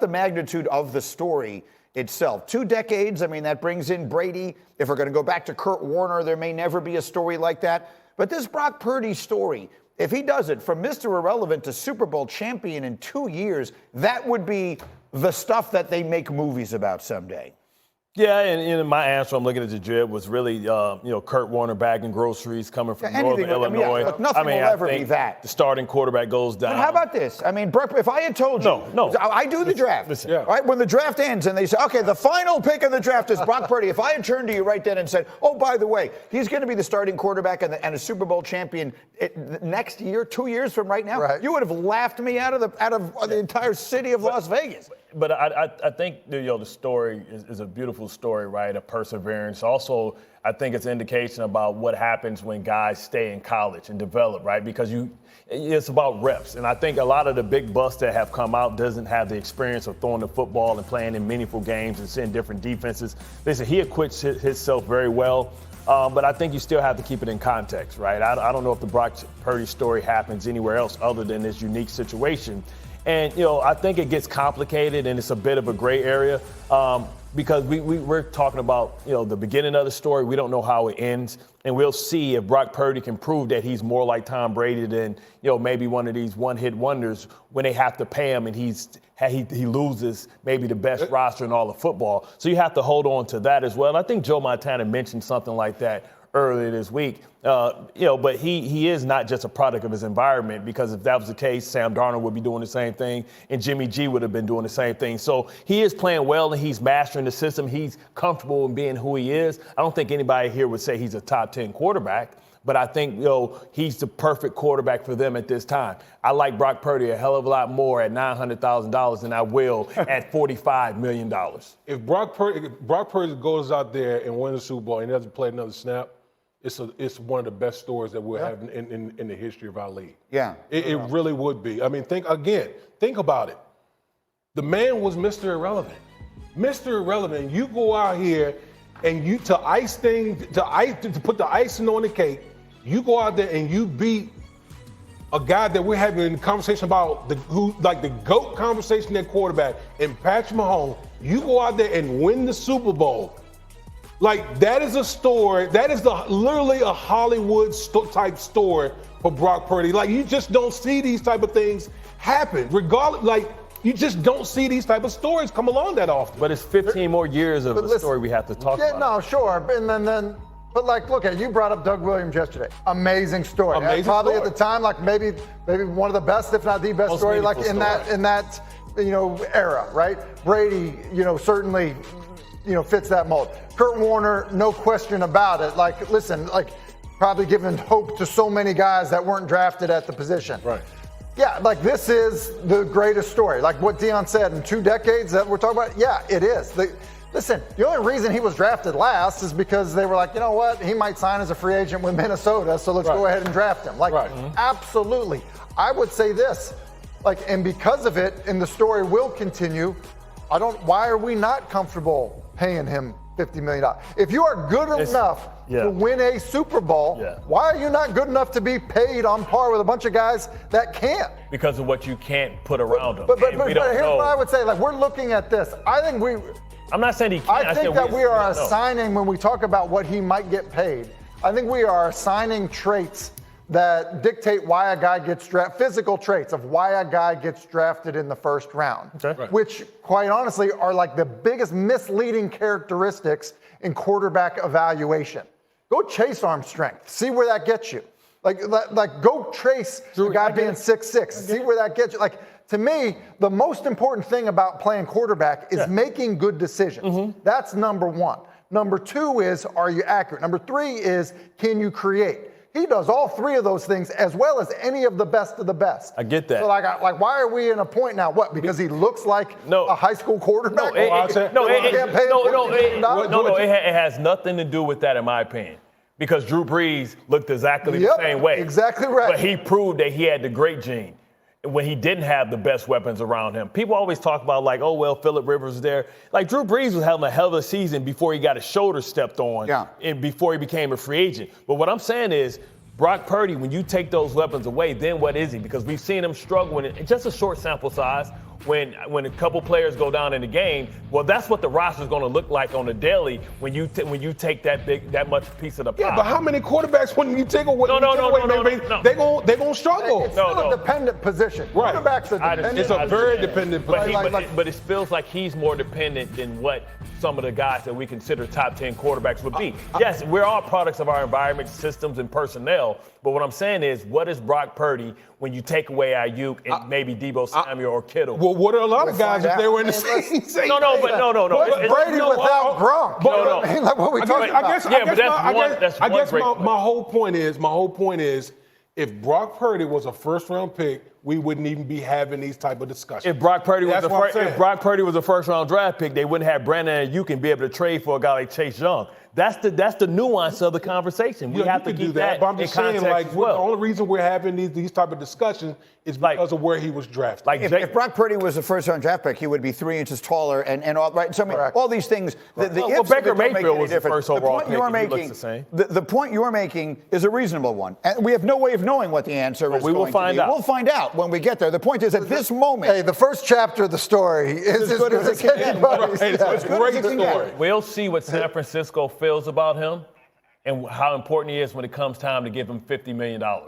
The magnitude of the story itself. 2 decades, I mean, that brings in Brady. If we're going to go back to Kurt Warner, there may never be a story like that. But this Brock Purdy story, if he does it from Mr. Irrelevant to Super Bowl champion in 2 years, that would be the stuff that they make movies about someday. Yeah, and my answer, I'm looking at the drip, was really, Kurt Warner bagging groceries coming from Northern Illinois. Nothing will ever be that. The starting quarterback goes down. But how about this? I mean, Brock, if I had told you, no, I do the draft. Listen. Yeah. Right? When the draft ends and they say, okay, the final pick of the draft is Brock Purdy. If I had turned to you right then and said, oh, by the way, he's going to be the starting quarterback and a Super Bowl champion next year, 2 years from right now, you would have laughed me out of the entire city of Las Vegas. But I think the story is a beautiful story, right? A perseverance. Also, I think it's an indication about what happens when guys stay in college and develop, right? Because it's about reps. And I think a lot of the big busts that have come out doesn't have the experience of throwing the football and playing in meaningful games and seeing different defenses. Listen, he acquits himself very well. But I think you still have to keep it in context, right? I don't know if the Brock Purdy story happens anywhere else other than this unique situation. And, I think it gets complicated and it's a bit of a gray area because we're talking about, the beginning of the story. We don't know how it ends. And we'll see if Brock Purdy can prove that he's more like Tom Brady than, maybe one of these one-hit wonders when they have to pay him and he loses maybe the best roster in all of football. So you have to hold on to that as well. And I think Joe Montana mentioned something like that earlier this week, but he is not just a product of his environment, because if that was the case, Sam Darnold would be doing the same thing and Jimmy G would have been doing the same thing. So he is playing well and he's mastering the system. He's comfortable in being who he is. I don't think anybody here would say he's a top 10 quarterback, but I think, he's the perfect quarterback for them at this time. I like Brock Purdy a hell of a lot more at $900,000 than I will at $45 million. If Brock Purdy goes out there and wins the Super Bowl and doesn't play another snap, it's one of the best stories that we'll have in the history of our league. Yeah. It really would be. I mean, think about it. The man was Mr. Irrelevant. Mr. Irrelevant, you go out here and to put the icing on the cake, you go out there and you beat a guy that we're having a conversation about, the GOAT conversation at quarterback, and Patrick Mahomes. You go out there and win the Super Bowl. That is a story. That is literally a Hollywood type story for Brock Purdy. You just don't see these type of things happen. Regardless, you just don't see these type of stories come along that often. But it's 15 more years of a story we have to talk about. No, sure. And then look, you brought up Doug Williams yesterday. Amazing story. Probably at the time, maybe one of the best, if not the best story, in that era, right? Brady, certainly, fits that mold. Kurt Warner, no question about it. Probably giving hope to so many guys that weren't drafted at the position. Right. Yeah, this is the greatest story. What Deion said, in 2 decades that we're talking about, yeah, it is. Listen, the only reason he was drafted last is because they were like, you know what, he might sign as a free agent with Minnesota, so let's go ahead and draft him. Absolutely. I would say this, and because of it, and the story will continue, why are we not comfortable paying him $50 million? If you are good enough to win a Super Bowl, why are you not good enough to be paid on par with a bunch of guys that can't? Because of what you can't put around them. But here's what I would say. We're looking at this. I'm not saying he can't. I think that we are assigning, when we talk about what he might get paid, I think we are assigning traits that dictate why a guy gets drafted, physical traits of why a guy gets drafted in the first round, which, quite honestly, are the biggest misleading characteristics in quarterback evaluation. Go chase arm strength. See where that gets you. Go trace the guy being 6'6". See where that gets you. To me, the most important thing about playing quarterback is making good decisions. That's number one. Number two is, are you accurate? Number three is, can you create? He does all three of those things as well as any of the best of the best. I get that. So why are we in a point now? What? Because he looks like a high school quarterback? It has nothing to do with that, in my opinion. Because Drew Brees looked exactly the same way. Exactly right. But he proved that he had the great gene when he didn't have the best weapons around him. People always talk about Phillip Rivers was there. Drew Brees was having a hell of a season before he got his shoulder stepped on and before he became a free agent. But what I'm saying is, Brock Purdy, when you take those weapons away, then what is he? Because we've seen him struggle in just a short sample size when a couple players go down in the game, well, that's what the roster is going to look like on the daily when you take that much piece of the pie. Yeah, but how many quarterbacks when you take away? No. They gonna struggle. It's still a dependent position. Right. Quarterback's a dependent. It's a very dependent position. But it feels like he's more dependent than what some of the guys that we consider top 10 quarterbacks would be. Yes, we're all products of our environment, systems, and personnel. But what I'm saying is, what is Brock Purdy when you take away Ayuk and maybe Debo Samuel or Kittle? Well, what are a lot of guys if they were in the same? No. What's Brady without Gronk? No. I mean, like what we talking about? I guess my whole point is, if Brock Purdy was a first-round pick, we wouldn't even be having these type of discussions. If Brock Purdy was a first-round draft pick, they wouldn't have Brandon and you can be able to trade for a guy like Chase Young. That's the nuance of the conversation. We have to keep that but I'm just in context saying, like, as well. The only reason we're having these type of discussions is because of where he was drafted. Like if Brock Purdy was a first-round draft pick, he would be 3 inches taller and all right. So I mean, all these things. Well, Baker Mayfield was the first overall pick. The point you're making is a reasonable one, and we have no way of knowing what the answer is. We will find out. We'll find out when we get there. The point is, at this moment, hey, the first chapter of the story is as good as anybody's. It's a great story. We'll see what San Francisco feels about him and how important he is when it comes time to give him $50 million.